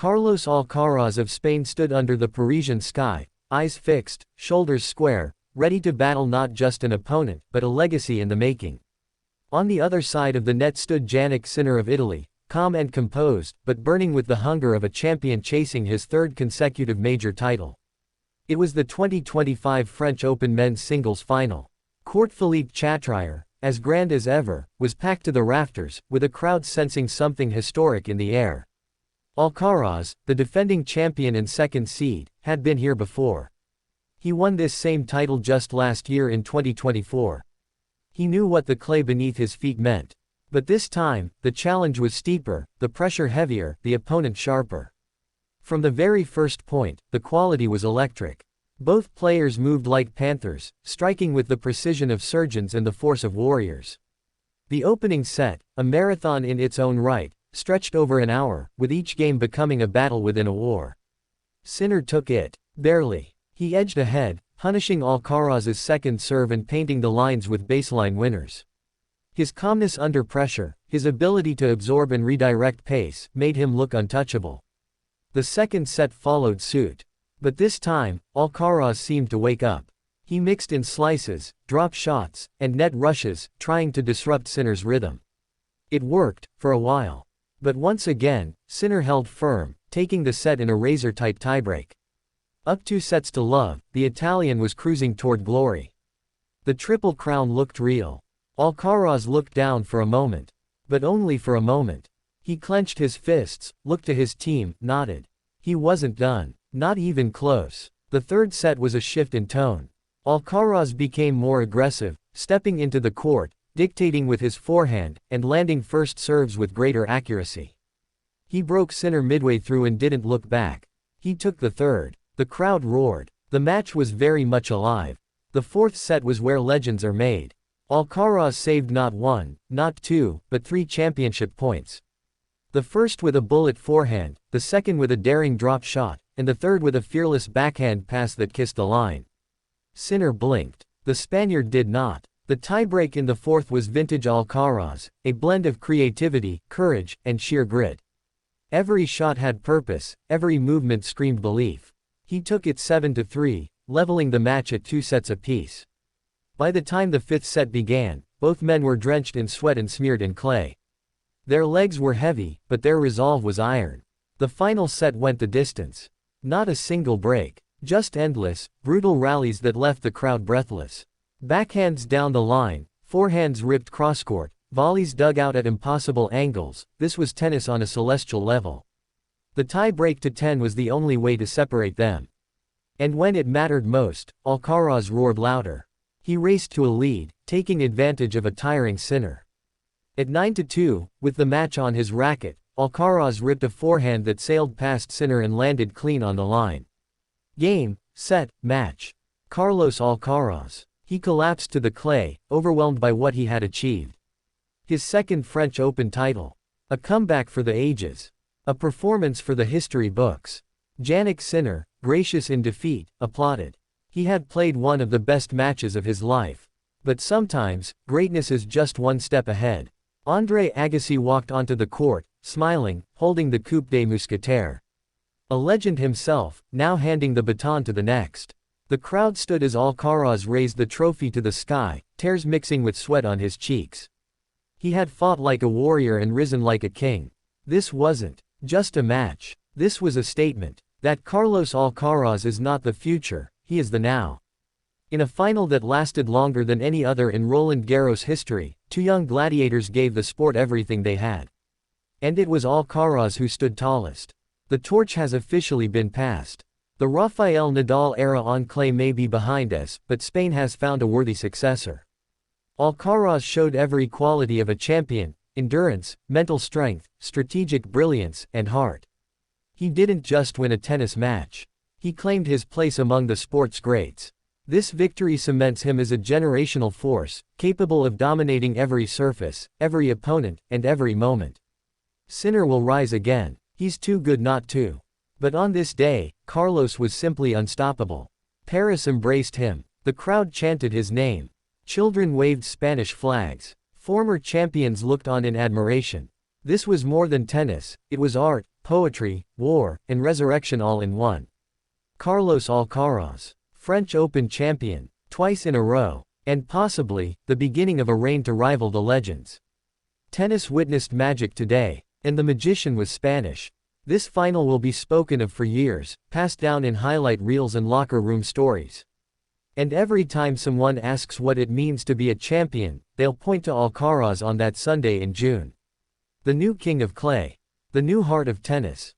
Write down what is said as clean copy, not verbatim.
Carlos Alcaraz of Spain stood under the Parisian sky, eyes fixed, shoulders square, ready to battle not just an opponent, but a legacy in the making. On the other side of the net stood Jannik Sinner of Italy, calm and composed, but burning with the hunger of a champion chasing his third consecutive major title. It was the 2025 French Open men's singles final. Court Philippe Chatrier, as grand as ever, was packed to the rafters, with a crowd sensing something historic in the air. Alcaraz, the defending champion and second seed, had been here before. He won this same title just last year in 2024. He knew what the clay beneath his feet meant. But this time, the challenge was steeper, the pressure heavier, the opponent sharper. From the very first point, the quality was electric. Both players moved like panthers, striking with the precision of surgeons and the force of warriors. The opening set, a marathon in its own right, stretched over an hour, with each game becoming a battle within a war. Sinner took it. Barely. He edged ahead, punishing Alcaraz's second serve and painting the lines with baseline winners. His calmness under pressure, his ability to absorb and redirect pace, made him look untouchable. The second set followed suit. But this time, Alcaraz seemed to wake up. He mixed in slices, drop shots, and net rushes, trying to disrupt Sinner's rhythm. It worked, for a while. But once again, Sinner held firm, taking the set in a razor-tight tiebreak. Up 2-0, the Italian was cruising toward glory. The Triple Crown looked real. Alcaraz looked down for a moment. But only for a moment. He clenched his fists, looked to his team, nodded. He wasn't done. Not even close. The third set was a shift in tone. Alcaraz became more aggressive, stepping into the court, dictating with his forehand, and landing first serves with greater accuracy. He broke Sinner midway through and didn't look back. He took the third. The crowd roared. The match was very much alive. The fourth set was where legends are made. Alcaraz saved not one, not two, but 3 championship points. The first with a bullet forehand, the second with a daring drop shot, and the third with a fearless backhand pass that kissed the line. Sinner blinked. The Spaniard did not. The tiebreak in the fourth was vintage Alcaraz, a blend of creativity, courage, and sheer grit. Every shot had purpose, every movement screamed belief. He took it 7-3, leveling the match at 2 sets apiece. By the time the fifth set began, both men were drenched in sweat and smeared in clay. Their legs were heavy, but their resolve was iron. The final set went the distance. Not a single break. Just endless, brutal rallies that left the crowd breathless. Backhands down the line, forehands ripped crosscourt, volleys dug out at impossible angles. This was tennis on a celestial level. The tie break to 10 was the only way to separate them. And when it mattered most, Alcaraz roared louder. He raced to a lead, taking advantage of a tiring Sinner. At 9-2, with the match on his racket, Alcaraz ripped a forehand that sailed past Sinner and landed clean on the line. Game, set, match. Carlos Alcaraz. He collapsed to the clay, overwhelmed by what he had achieved. His second French Open title. A comeback for the ages. A performance for the history books. Jannik Sinner, gracious in defeat, applauded. He had played one of the best matches of his life. But sometimes, greatness is just one step ahead. André Agassi walked onto the court, smiling, holding the Coupe des Mousquetaires. A legend himself, now handing the baton to the next. The crowd stood as Alcaraz raised the trophy to the sky, tears mixing with sweat on his cheeks. He had fought like a warrior and risen like a king. This wasn't just a match. This was a statement that Carlos Alcaraz is not the future, he is the now. In a final that lasted longer than any other in Roland Garros history, 2 young gladiators gave the sport everything they had. And it was Alcaraz who stood tallest. The torch has officially been passed. The Rafael Nadal era on clay may be behind us, but Spain has found a worthy successor. Alcaraz showed every quality of a champion: endurance, mental strength, strategic brilliance, and heart. He didn't just win a tennis match. He claimed his place among the sport's greats. This victory cements him as a generational force, capable of dominating every surface, every opponent, and every moment. Sinner will rise again. He's too good not to. But on this day, Carlos was simply unstoppable. Paris embraced him. The crowd chanted his name. Children waved Spanish flags. Former champions looked on in admiration. This was more than tennis, it was art, poetry, war, and resurrection all in one. Carlos Alcaraz, French Open champion, twice in a row, and possibly, the beginning of a reign to rival the legends. Tennis witnessed magic today, and the magician was Spanish. This final will be spoken of for years, passed down in highlight reels and locker room stories. And every time someone asks what it means to be a champion, they'll point to Alcaraz on that Sunday in June. The new king of clay. The new heart of tennis.